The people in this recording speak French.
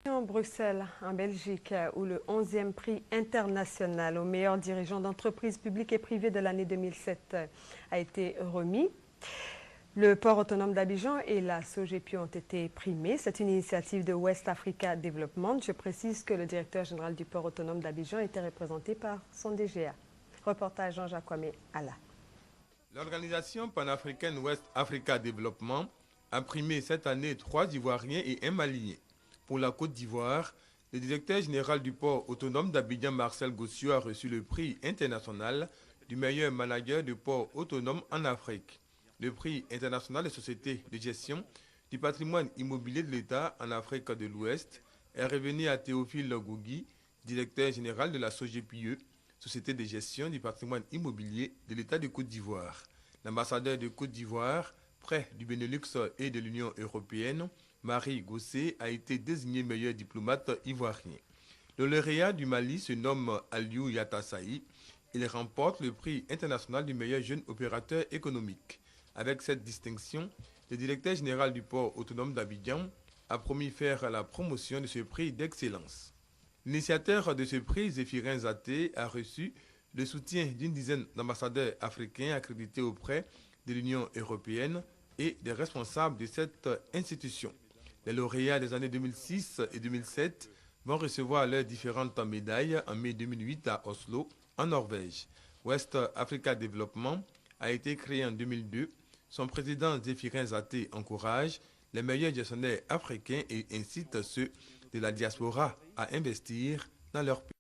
Bruxelles, en Belgique, où le 11e prix international aux meilleurs dirigeants d'entreprises publiques et privées de l'année 2007 a été remis. Le port autonome d'Abidjan et la SOGEPIO ont été primés. C'est une initiative de West Africa Development. Je précise que le directeur général du port autonome d'Abidjan était représenté par son DGA. Reportage Jean-Jacques Kwame Alla. L'organisation panafricaine West Africa Development a primé cette année 3 Ivoiriens et un Malien. Pour la Côte d'Ivoire, le directeur général du port autonome d'Abidjan, Marcel Gossiou, a reçu le prix international du meilleur manager de port autonome en Afrique. Le prix international des sociétés de gestion du patrimoine immobilier de l'État en Afrique de l'Ouest est revenu à Théophile Gougui, directeur général de la SOGEPIO, Société de gestion du patrimoine immobilier de l'État de Côte d'Ivoire. L'ambassadeur de Côte d'Ivoire, près du Benelux et de l'Union européenne, Marie Gossé, a été désigné meilleur diplomate ivoirien. Le lauréat du Mali se nomme Aliou Yatassaï. Il remporte le prix international du meilleur jeune opérateur économique. Avec cette distinction, le directeur général du port autonome d'Abidjan a promis faire la promotion de ce prix d'excellence. L'initiateur de ce prix, Zéphirin Zaté, a reçu le soutien d'une dizaine d'ambassadeurs africains accrédités auprès de l'Union européenne et des responsables de cette institution. Les lauréats des années 2006 et 2007 vont recevoir leurs différentes médailles en mai 2008 à Oslo, en Norvège. West Africa Development a été créé en 2002. Son président Zéphirin Zaté encourage les meilleurs gestionnaires africains et incite ceux de la diaspora à investir dans leur pays.